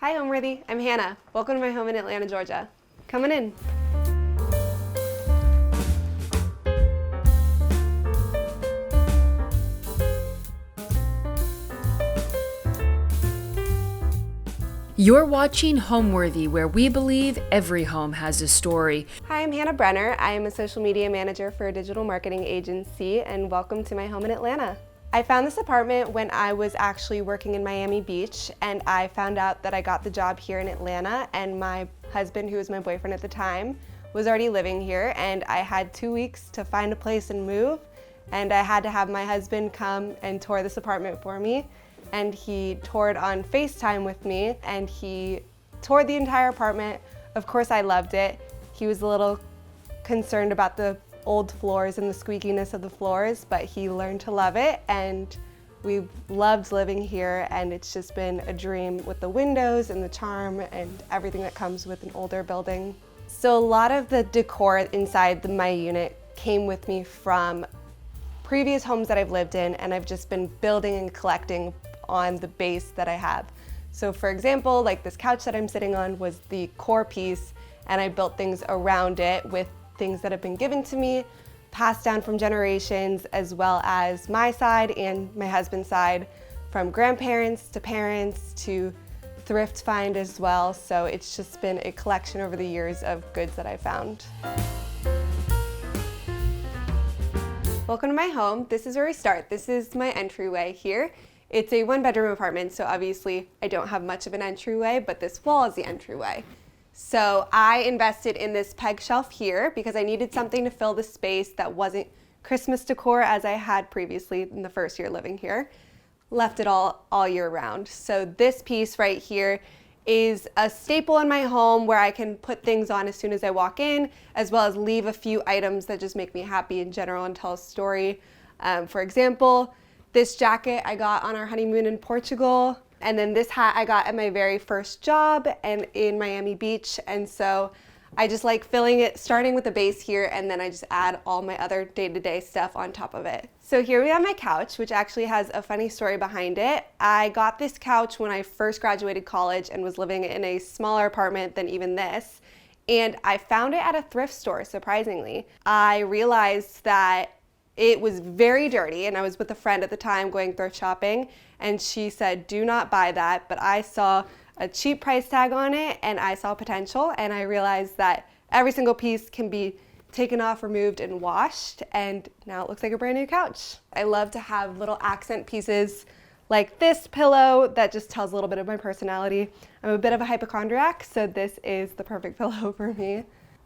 Hi Homeworthy, I'm Hannah. Welcome to my home in Atlanta, Georgia. Coming in. You're watching Homeworthy, where we believe every home has a story. Hi, I'm Hannah Brenner. I am a social media manager for a digital marketing agency, and welcome to my home in Atlanta. I found this apartment when I was actually working in Miami Beach, and I found out that I got the job here in Atlanta, and my husband, who was my boyfriend at the time, was already living here, and I had 2 weeks to find a place and move, and I had to have my husband come and tour this apartment for me. And he toured on FaceTime with me, and he toured the entire apartment. Of course, I loved it. He was a little concerned about the old floors and the squeakiness of the floors, but he learned to love it, and we've loved living here, and it's just been a dream with the windows and the charm and everything that comes with an older building. So a lot of the decor inside my unit came with me from previous homes that I've lived in, and I've just been building and collecting on the base that I have. So for example, like this couch that I'm sitting on was the core piece, and I built things around it with things that have been given to me, passed down from generations, as well as my side and my husband's side, from grandparents to parents to thrift find as well. So it's just been a collection over the years of goods that I found. Welcome to my home. This is where we start. This is my entryway here. It's a one-bedroom apartment, so obviously I don't have much of an entryway, but this wall is the entryway. So I invested in this peg shelf here because I needed something to fill the space that wasn't Christmas decor as I had previously in the first year living here. Left it all year round. So this piece right here is a staple in my home where I can put things on as soon as I walk in, as well as leave a few items that just make me happy in general and tell a story. For example, this jacket I got on our honeymoon in Portugal, and then this hat I got at my very first job and in Miami Beach. And so I just like filling it, starting with the base here, and then I just add all my other day-to-day stuff on top of it. So here we have my couch, which actually has a funny story behind it. I got this couch when I first graduated college and was living in a smaller apartment than even this. And I found it at a thrift store, surprisingly. I realized that it was very dirty, and I was with a friend at the time going thrift shopping, and she said, do not buy that. But I saw a cheap price tag on it, and I saw potential, and I realized that every single piece can be taken off, removed, and washed, and now it looks like a brand new couch. I love to have little accent pieces like this pillow that just tells a little bit of my personality. I'm a bit of a hypochondriac, so this is the perfect pillow for me.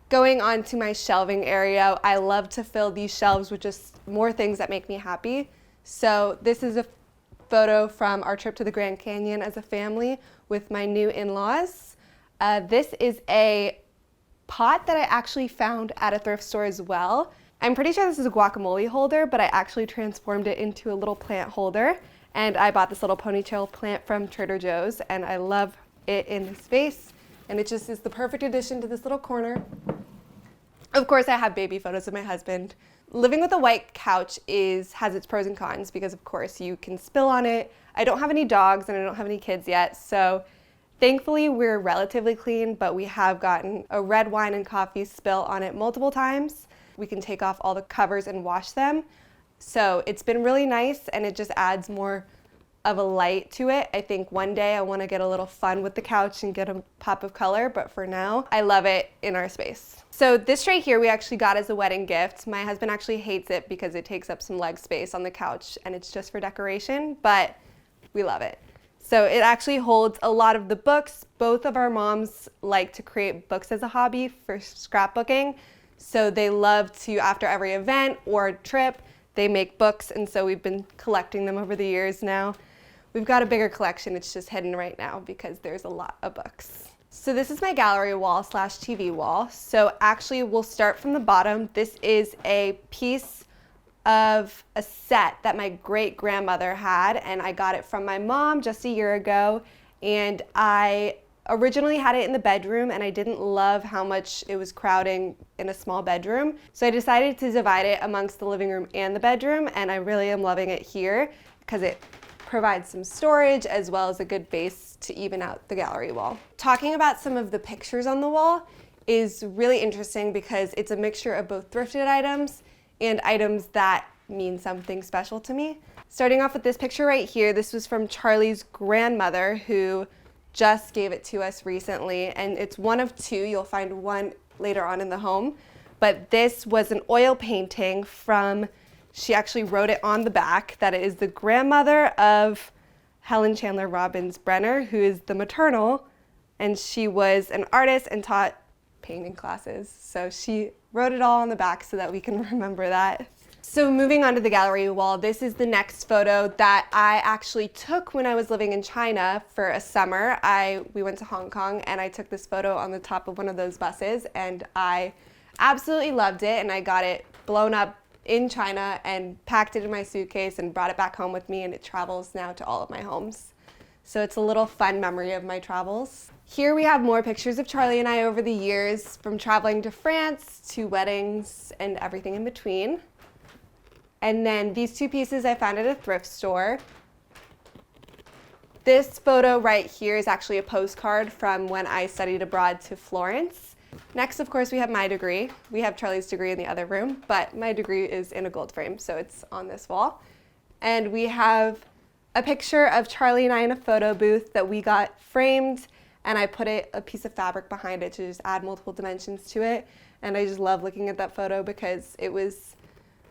Going on to my shelving area, I love to fill these shelves with just more things that make me happy. So this is a photo from our trip to the Grand Canyon as a family with my new in-laws. This is a pot that I actually found at a thrift store as well. I'm pretty sure this is a guacamole holder, but I actually transformed it into a little plant holder. And I bought this little ponytail plant from Trader Joe's, and I love it in this vase. And it just is the perfect addition to this little corner. Of course, I have baby photos of my husband. Living with a white couch has its pros and cons because, of course, you can spill on it. I don't have any dogs and I don't have any kids yet, so thankfully we're relatively clean, but we have gotten a red wine and coffee spill on it multiple times. We can take off all the covers and wash them. So it's been really nice, and it just adds more of a light to it. I think one day I want to get a little fun with the couch and get a pop of color, but for now, I love it in our space. So this right here we actually got as a wedding gift. My husband actually hates it because it takes up some leg space on the couch and it's just for decoration, but we love it. So it actually holds a lot of the books. Both of our moms like to create books as a hobby for scrapbooking. So they love to, after every event or trip, they make books, and so we've been collecting them over the years now. We've got a bigger collection, it's just hidden right now because there's a lot of books. So this is my gallery wall / TV wall. So actually we'll start from the bottom. This is a piece of a set that my great grandmother had, and I got it from my mom just a year ago. And I originally had it in the bedroom, and I didn't love how much it was crowding in a small bedroom. So I decided to divide it amongst the living room and the bedroom, and I really am loving it here because it provides some storage as well as a good base to even out the gallery wall. Talking about some of the pictures on the wall is really interesting because it's a mixture of both thrifted items and items that mean something special to me. Starting off with this picture right here, this was from Charlie's grandmother who just gave it to us recently, and it's one of two. You'll find one later on in the home, but this was an oil painting from, she actually wrote it on the back, that it is the grandmother of Helen Chandler Robbins Brenner, who is the maternal, and she was an artist and taught painting classes. So she wrote it all on the back so that we can remember that. So moving on to the gallery wall, this is the next photo that I actually took when I was living in China for a summer. We went to Hong Kong and I took this photo on the top of one of those buses, and I absolutely loved it, and I got it blown up in China and packed it in my suitcase and brought it back home with me, and it travels now to all of my homes. So it's a little fun memory of my travels. Here we have more pictures of Charlie and I over the years, from traveling to France to weddings and everything in between. And then these two pieces I found at a thrift store. This photo right here is actually a postcard from when I studied abroad to Florence. Next, of course, we have my degree. We have Charlie's degree in the other room, but my degree is in a gold frame, so it's on this wall. And we have a picture of Charlie and I in a photo booth that we got framed, and I put a piece of fabric behind it to just add multiple dimensions to it. And I just love looking at that photo because it was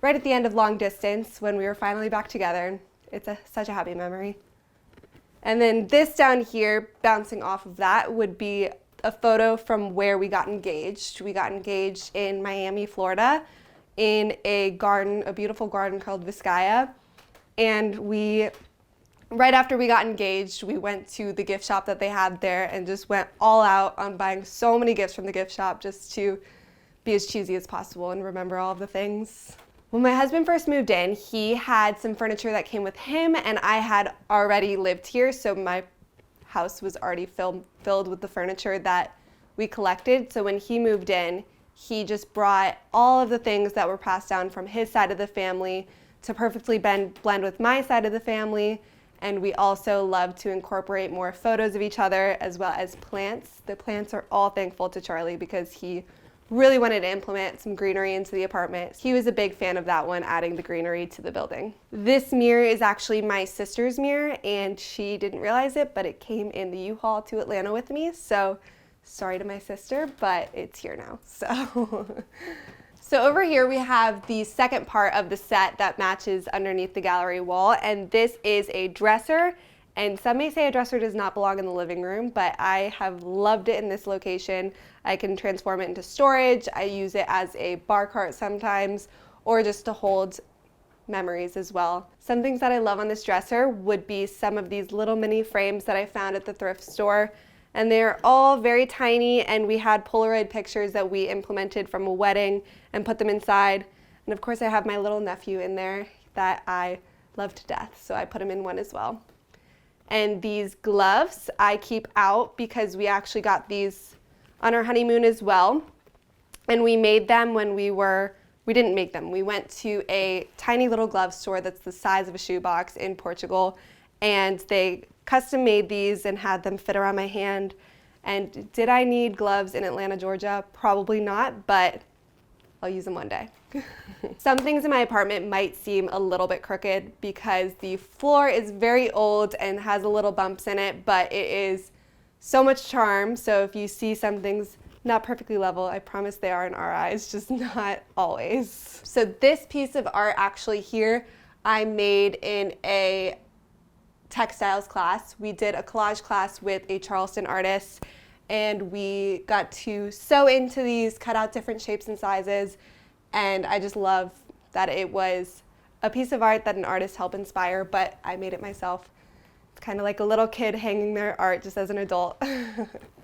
right at the end of long distance when we were finally back together. It's such a happy memory. And then this down here, bouncing off of that, would be a photo from where we got engaged. We got engaged in Miami, Florida, in a garden, a beautiful garden called Vizcaya. And right after we got engaged, we went to the gift shop that they had there and just went all out on buying so many gifts from the gift shop just to be as cheesy as possible and remember all of the things. When my husband first moved in, he had some furniture that came with him, and I had already lived here, so my house was already filled with the furniture that we collected. So when he moved in, he just brought all of the things that were passed down from his side of the family to perfectly blend with my side of the family. And we also love to incorporate more photos of each other as well as plants. The plants are all thankful to Charlie because he really wanted to implement some greenery into the apartment. He was a big fan of that one, adding the greenery to the building. This mirror is actually my sister's mirror, and she didn't realize it, but it came in the U-Haul to Atlanta with me. So sorry to my sister, but it's here now. So over here we have the second part of the set that matches underneath the gallery wall, and this is a dresser. And some may say a dresser does not belong in the living room, but I have loved it in this location. I can transform it into storage. I use it as a bar cart sometimes, or just to hold memories as well. Some things that I love on this dresser would be some of these little mini frames that I found at the thrift store. And they're all very tiny, and we had Polaroid pictures that we implemented from a wedding and put them inside. And of course I have my little nephew in there that I love to death, so I put him in one as well. And these gloves I keep out because we actually got these on our honeymoon as well. And we made them when we didn't make them. We went to a tiny little glove store that's the size of a shoebox in Portugal, and they custom made these and had them fit around my hand. And did I need gloves in Atlanta, Georgia? Probably not, but I'll use them one day. Some things in my apartment might seem a little bit crooked because the floor is very old and has a little bumps in it, but it is so much charm. So if you see some things not perfectly level, I promise they are in our eyes, just not always. So this piece of art actually here, I made in a textiles class. We did a collage class with a Charleston artist, and we got to sew into these, cut out different shapes and sizes. And I just love that it was a piece of art that an artist helped inspire, but I made it myself. It's kind of like a little kid hanging their art just as an adult.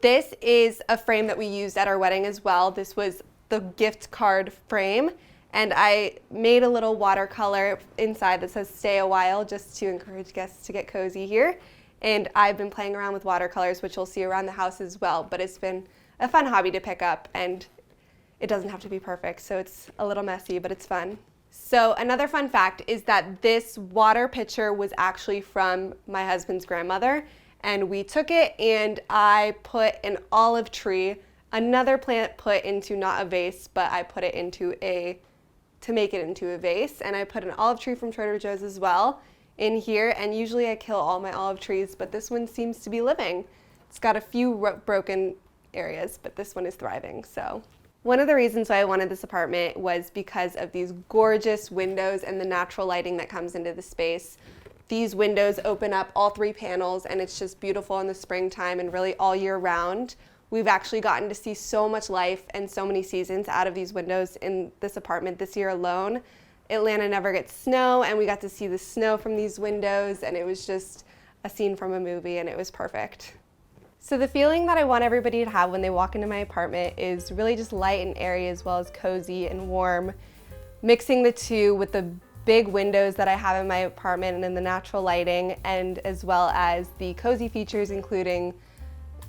This is a frame that we used at our wedding as well. This was the gift card frame, and I made a little watercolor inside that says "Stay a while" just to encourage guests to get cozy here. And I've been playing around with watercolors, which you'll see around the house as well, but it's been a fun hobby to pick up, and it doesn't have to be perfect, so it's a little messy, but it's fun. So another fun fact is that this water pitcher was actually from my husband's grandmother, and we took it and I put an olive tree, another plant put into not a vase, but I put it into to make it into a vase, and I put an olive tree from Trader Joe's as well in here, and usually I kill all my olive trees, but this one seems to be living. It's got a few broken areas, but this one is thriving. So one of the reasons why I wanted this apartment was because of these gorgeous windows and the natural lighting that comes into the space. These windows open up all 3 panels, and it's just beautiful in the springtime and really all year round. We've actually gotten to see so much life and so many seasons out of these windows in this apartment this year alone. Atlanta never gets snow, and we got to see the snow from these windows, and it was just a scene from a movie, and it was perfect. So the feeling that I want everybody to have when they walk into my apartment is really just light and airy, as well as cozy and warm, mixing the two with the big windows that I have in my apartment and in the natural lighting, and as well as the cozy features, including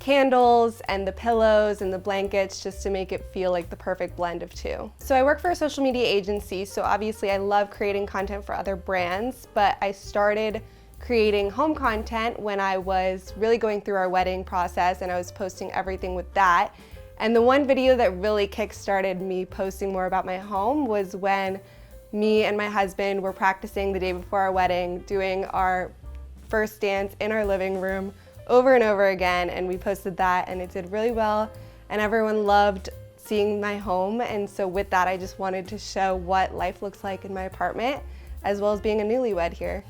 candles and the pillows and the blankets, just to make it feel like the perfect blend of two. So I work for a social media agency, so obviously I love creating content for other brands, but I started creating home content when I was really going through our wedding process, and I was posting everything with that. And the one video that really kick-started me posting more about my home was when me and my husband were practicing the day before our wedding, doing our first dance in our living room over and over again, and we posted that, and it did really well, and everyone loved seeing my home. And so with that, I just wanted to show what life looks like in my apartment, as well as being a newlywed here.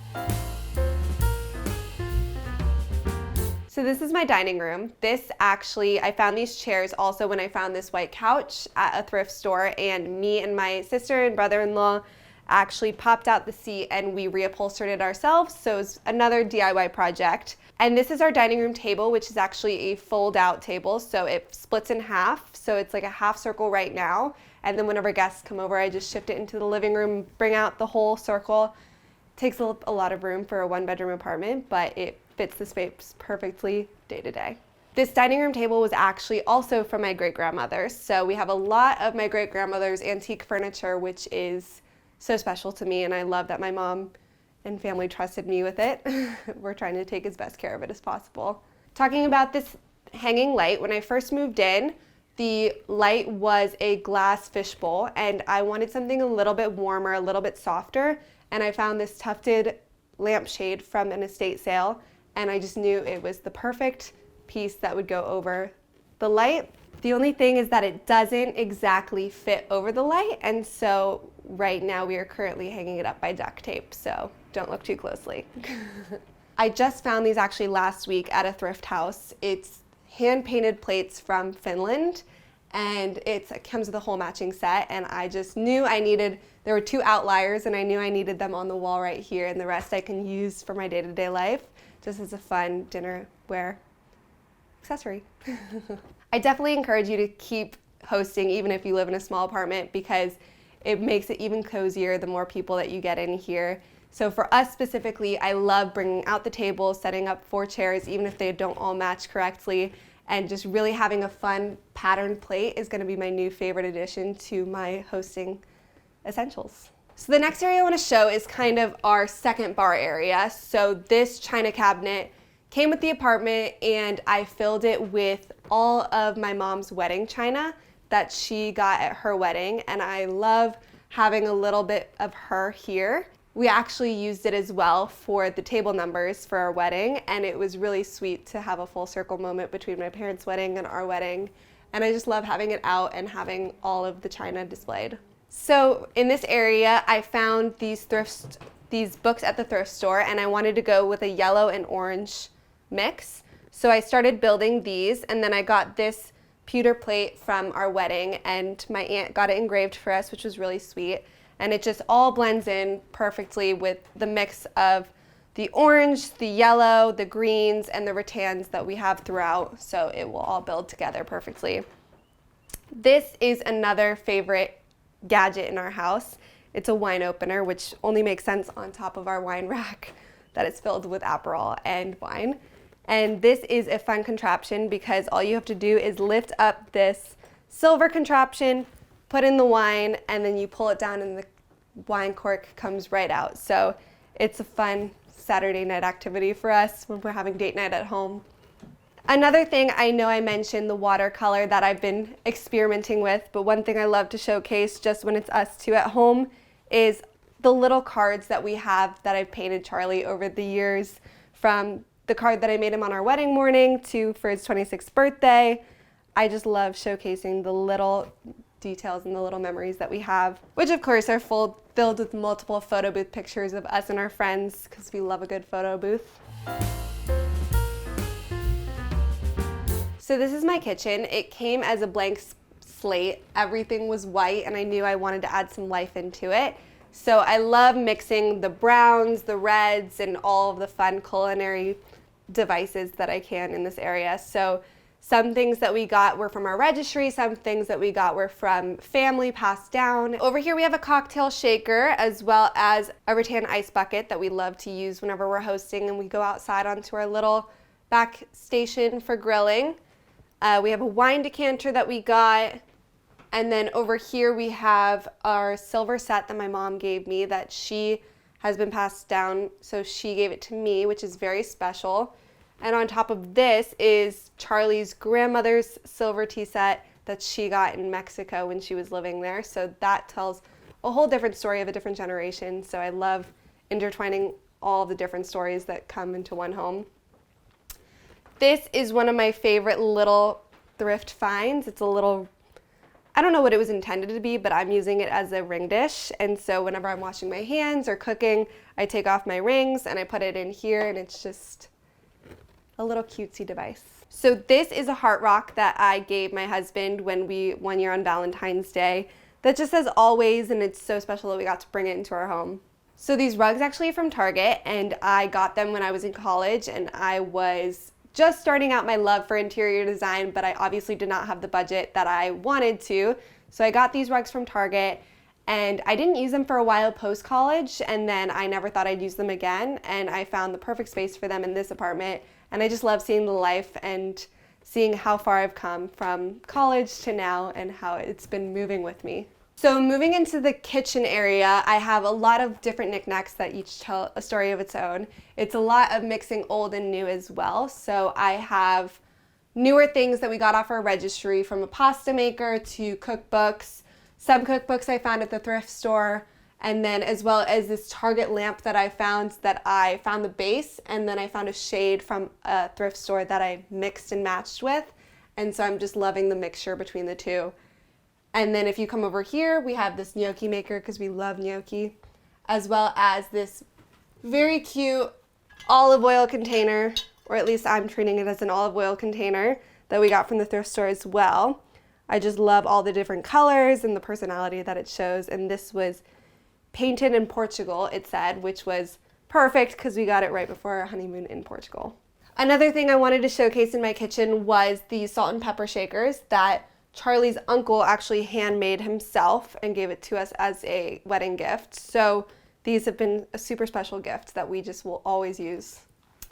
So this is my dining room. I found these chairs also when I found this white couch at a thrift store, and me and my sister and brother-in-law actually popped out the seat and we reupholstered it ourselves. So it's another DIY project. And this is our dining room table, which is actually a fold-out table. So it splits in half. So it's like a half circle right now. And then whenever guests come over, I just shift it into the living room, bring out the whole circle. Takes a lot of room for a 1-bedroom apartment, but it fits the space perfectly day to day. This dining room table was actually also from my great-grandmother. So we have a lot of my great-grandmother's antique furniture, which is so special to me, and I love that my mom and family trusted me with it. We're trying to take as best care of it as possible. Talking about this hanging light, when I first moved in, the light was a glass fishbowl, and I wanted something a little bit warmer, a little bit softer, and I found this tufted lampshade from an estate sale, and I just knew it was the perfect piece that would go over the light. The only thing is that it doesn't exactly fit over the light, and so right now we are currently hanging it up by duct tape, so don't look too closely. I just found these actually last week at a thrift house. It's hand-painted plates from Finland, and it comes with a whole matching set, and I just knew there were 2 outliers, and I knew I needed them on the wall right here, and the rest I can use for my day-to-day life, just as a fun dinnerware accessory. I definitely encourage you to keep hosting even if you live in a small apartment, because it makes it even cozier the more people that you get in here. So for us specifically, I love bringing out the table, setting up 4 chairs, even if they don't all match correctly, and just really having a fun patterned plate is gonna be my new favorite addition to my hosting essentials. So the next area I wanna show is kind of our second bar area. So this china cabinet came with the apartment, and I filled it with all of my mom's wedding china that she got at her wedding, and I love having a little bit of her here. We actually used it as well for the table numbers for our wedding, and it was really sweet to have a full circle moment between my parents' wedding and our wedding, and I just love having it out and having all of the china displayed. So in this area, I found these books at the thrift store, and I wanted to go with a yellow and orange mix. So I started building these, and then I got this pewter plate from our wedding, and my aunt got it engraved for us, which was really sweet. And it just all blends in perfectly with the mix of the orange, the yellow, the greens, and the rattans that we have throughout, so it will all build together perfectly. This is another favorite gadget in our house. It's a wine opener, which only makes sense on top of our wine rack that it's filled with Aperol and wine. And this is a fun contraption because all you have to do is lift up this silver contraption, put in the wine, and then you pull it down and the wine cork comes right out. So it's a fun Saturday night activity for us when we're having date night at home. Another thing, I know I mentioned the watercolor that I've been experimenting with, but one thing I love to showcase just when it's us two at home is the little cards that we have that I've painted Charlie over the years, from the card that I made him on our wedding morning to for his 26th birthday. I just love showcasing the little details and the little memories that we have, which of course are filled with multiple photo booth pictures of us and our friends, because we love a good photo booth. So this is my kitchen. It came as a blank slate. Everything was white and I knew I wanted to add some life into it. So I love mixing the browns, the reds, and all of the fun culinary devices that I can in this area. So some things that we got were from our registry, some things that we got were from family passed down. Over here we have a cocktail shaker as well as a rattan ice bucket that we love to use whenever we're hosting and we go outside onto our little back station for grilling. We have a wine decanter that we got. And then over here we have our silver set that my mom gave me that she has been passed down. So she gave it to me, which is very special. And on top of this is Charlie's grandmother's silver tea set that she got in Mexico when she was living there. So that tells a whole different story of a different generation. So I love intertwining all the different stories that come into one home. This is one of my favorite little thrift finds. It's a little, I don't know what it was intended to be, but I'm using it as a ring dish. And so whenever I'm washing my hands or cooking, I take off my rings and I put it in here, and it's just a little cutesy device. So this is a heart rock that I gave my husband one year on Valentine's Day that just says always, and it's so special that we got to bring it into our home. So these rugs actually are from Target, and I got them when I was in college, and I was just starting out my love for interior design, but I obviously did not have the budget that I wanted to. So I got these rugs from Target, and I didn't use them for a while post-college, and then I never thought I'd use them again, and I found the perfect space for them in this apartment, and I just love seeing the life and seeing how far I've come from college to now and how it's been moving with me. So moving into the kitchen area, I have a lot of different knickknacks that each tell a story of its own. It's a lot of mixing old and new as well. So I have newer things that we got off our registry, from a pasta maker to cookbooks. Some cookbooks I found at the thrift store, and then as well as this Target lamp that I found the base, and then I found a shade from a thrift store that I mixed and matched with. And so I'm just loving the mixture between the two. And then if you come over here, we have this gnocchi maker because we love gnocchi, as well as this very cute olive oil container, or at least I'm treating it as an olive oil container, that we got from the thrift store as well. I just love all the different colors and the personality that it shows. And this was painted in Portugal, it said, which was perfect because we got it right before our honeymoon in Portugal. Another thing I wanted to showcase in my kitchen was the salt and pepper shakers that Charlie's uncle actually handmade himself and gave it to us as a wedding gift. So these have been a super special gift that we just will always use.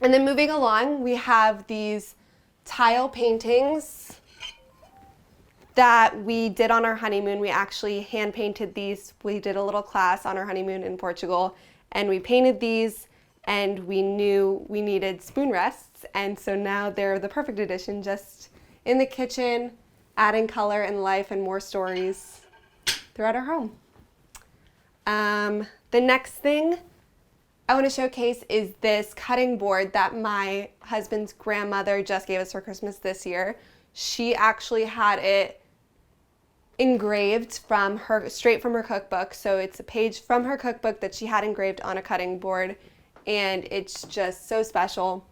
And then moving along, we have these tile paintings that we did on our honeymoon. We actually hand painted these. We did a little class on our honeymoon in Portugal, and we painted these, and we knew we needed spoon rests. And so now they're the perfect addition, just in the kitchen, adding color and life and more stories throughout our home. The next thing I want to showcase is this cutting board that my husband's grandmother just gave us for Christmas this year. She actually had it engraved straight from her cookbook. So it's a page from her cookbook that she had engraved on a cutting board, and it's just so special.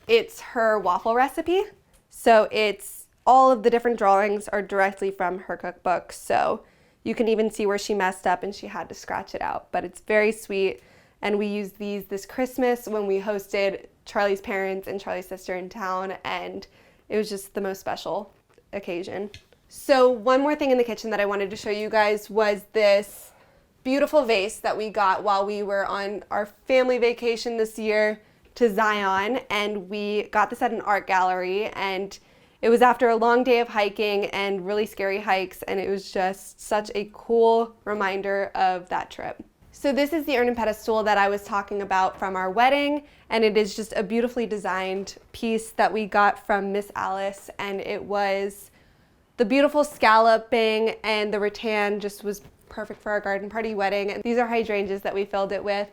It's her waffle recipe, so it's all of the different drawings are directly from her cookbook, so you can even see where she messed up and she had to scratch it out. But it's very sweet, and we used these this Christmas when we hosted Charlie's parents and Charlie's sister in town, and it was just the most special occasion. So one more thing in the kitchen that I wanted to show you guys was this beautiful vase that we got while we were on our family vacation this year to Zion, and we got this at an art gallery, and It was after a long day of hiking and really scary hikes, and it was just such a cool reminder of that trip. So this is the urn and pedestal that I was talking about from our wedding, and it is just a beautifully designed piece that we got from Miss Alice, and it was the beautiful scalloping, and the rattan just was perfect for our garden party wedding. And these are hydrangeas that we filled it with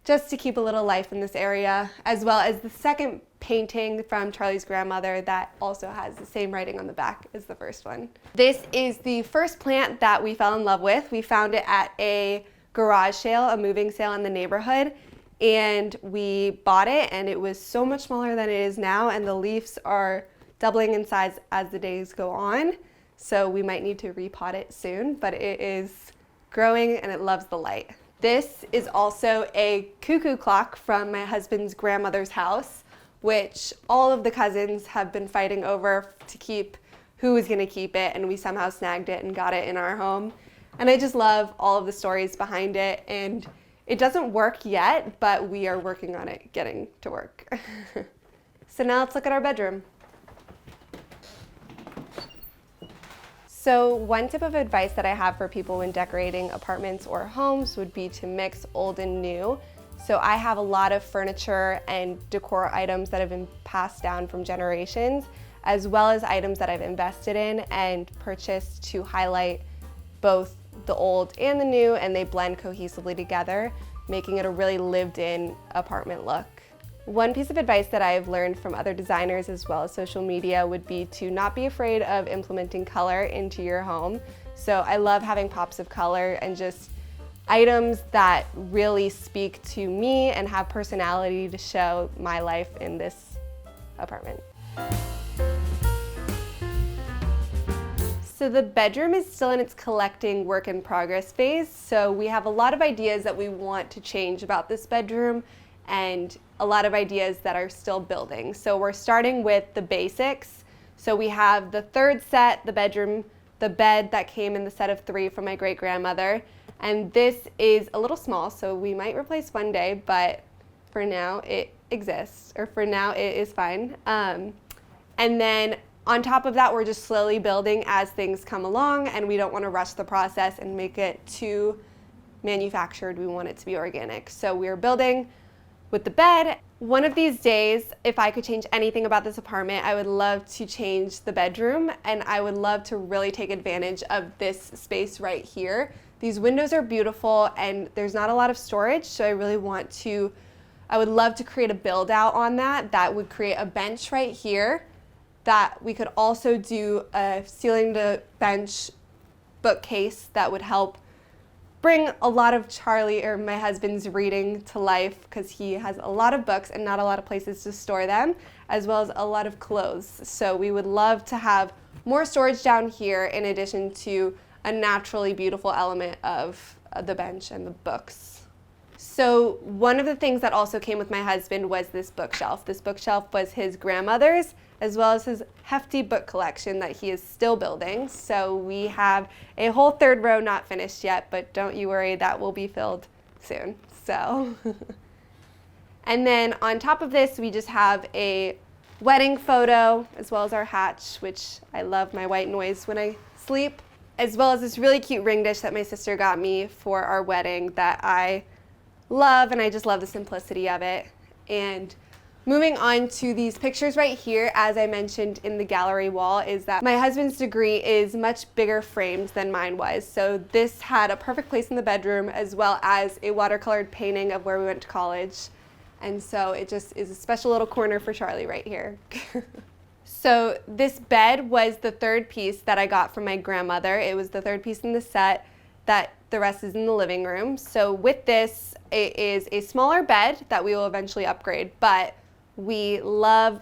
just to keep a little life in this area, as well as the second painting from Charlie's grandmother that also has the same writing on the back as the first one. This is the first plant that we fell in love with. We found it at a garage sale, a moving sale in the neighborhood, and we bought it, and it was so much smaller than it is now, and the leaves are doubling in size as the days go on, so we might need to repot it soon, but it is growing and it loves the light. This is also a cuckoo clock from my husband's grandmother's house, which all of the cousins have been fighting over to keep who was going to keep it, and we somehow snagged it and got it in our home. And I just love all of the stories behind it, and it doesn't work yet, but we are working on it getting to work. So now let's look at our bedroom. So one tip of advice that I have for people when decorating apartments or homes would be to mix old and new. So I have a lot of furniture and decor items that have been passed down from generations, as well as items that I've invested in and purchased to highlight both the old and the new, and they blend cohesively together, making it a really lived-in apartment look. One piece of advice that I've learned from other designers as well as social media would be to not be afraid of implementing color into your home. So I love having pops of color and just items that really speak to me and have personality to show my life in this apartment. So the bedroom is still in its collecting work in progress phase. So we have a lot of ideas that we want to change about this bedroom and a lot of ideas that are still building. So we're starting with the basics. So we have the third set, the bedroom, the bed that came in the set of 3 from my great grandmother. And this is a little small, so we might replace one day, but for now it exists, or for now it is fine. And then on top of that, we're just slowly building as things come along, and we don't want to rush the process and make it too manufactured. We want it to be organic. So we're building with the bed. One of these days, if I could change anything about this apartment, I would love to change the bedroom, and I would love to really take advantage of this space right here. These windows are beautiful, and there's not a lot of storage, so I would love to create a build out on that. That would create a bench right here, that we could also do a ceiling to bench bookcase that would help bring a lot of Charlie, or my husband's, reading to life, because he has a lot of books and not a lot of places to store them, as well as a lot of clothes. So we would love to have more storage down here in addition to a naturally beautiful element of the bench and the books. So one of the things that also came with my husband was this bookshelf. This bookshelf was his grandmother's, as well as his hefty book collection that he is still building. So we have a whole third row not finished yet, but don't you worry, that will be filled soon. So, and then on top of this, we just have a wedding photo, as well as our hatch, which I love my white noise when I sleep, as well as this really cute ring dish that my sister got me for our wedding that I love, and I just love the simplicity of it. And moving on to these pictures right here, as I mentioned in the gallery wall, is that my husband's degree is much bigger framed than mine was. So this had a perfect place in the bedroom, as well as a watercolored painting of where we went to college. And so it just is a special little corner for Charlie right here. So this bed was the third piece that I got from my grandmother. It was the third piece in the set, that the rest is in the living room. So with this, it is a smaller bed that we will eventually upgrade, but we love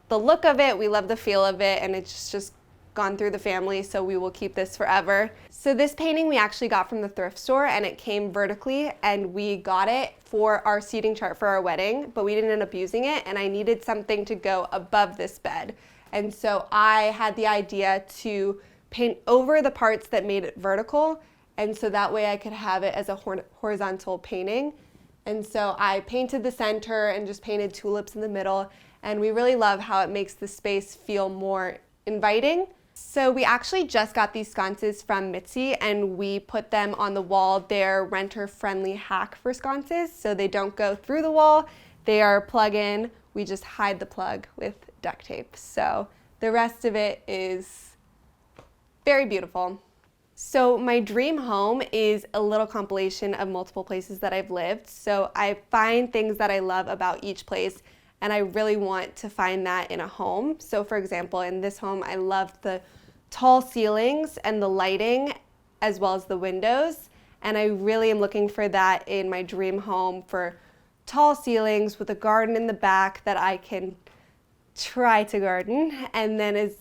the look of it, we love the feel of it, and it's just gone through the family, so we will keep this forever. So this painting we actually got from the thrift store, and it came vertically, and we got it for our seating chart for our wedding, but we didn't end up using it, and I needed something to go above this bed. And so I had the idea to paint over the parts that made it vertical, and so that way I could have it as a horizontal painting. And so I painted the center and just painted tulips in the middle, and we really love how it makes the space feel more inviting. So we actually just got these sconces from Mitzi and we put them on the wall. They're renter-friendly hack for sconces, so they don't go through the wall. They are plug-in. We just hide the plug with duct tape. So the rest of it is very beautiful. So my dream home is a little compilation of multiple places that I've lived. So I find things that I love about each place, and I really want to find that in a home. So for example, in this home, I loved the tall ceilings and the lighting as well as the windows. And I really am looking for that in my dream home, for tall ceilings with a garden in the back that I can try to garden, and then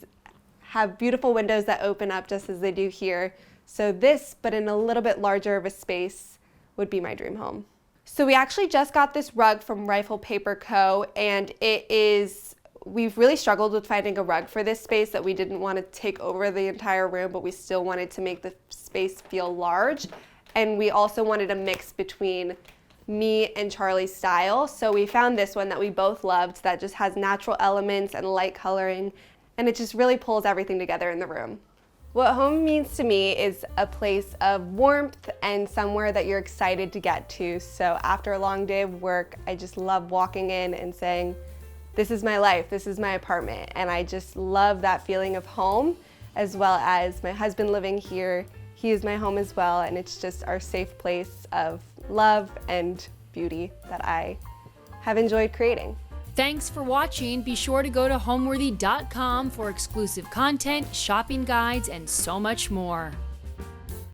have beautiful windows that open up just as they do here. So this, but in a little bit larger of a space, would be my dream home. So we actually just got this rug from Rifle Paper Co. and we've really struggled with finding a rug for this space that we didn't want to take over the entire room, but we still wanted to make the space feel large. And we also wanted a mix between me and Charlie's style. So we found this one that we both loved that just has natural elements and light coloring, and it just really pulls everything together in the room. What home means to me is a place of warmth and somewhere that you're excited to get to. So after a long day of work, I just love walking in and saying, this is my life, this is my apartment. And I just love that feeling of home, as well as my husband living here. He is my home as well, and it's just our safe place of love and beauty that I have enjoyed creating. Thanks for watching. Be sure to go to homeworthy.com for exclusive content, shopping guides, and so much more.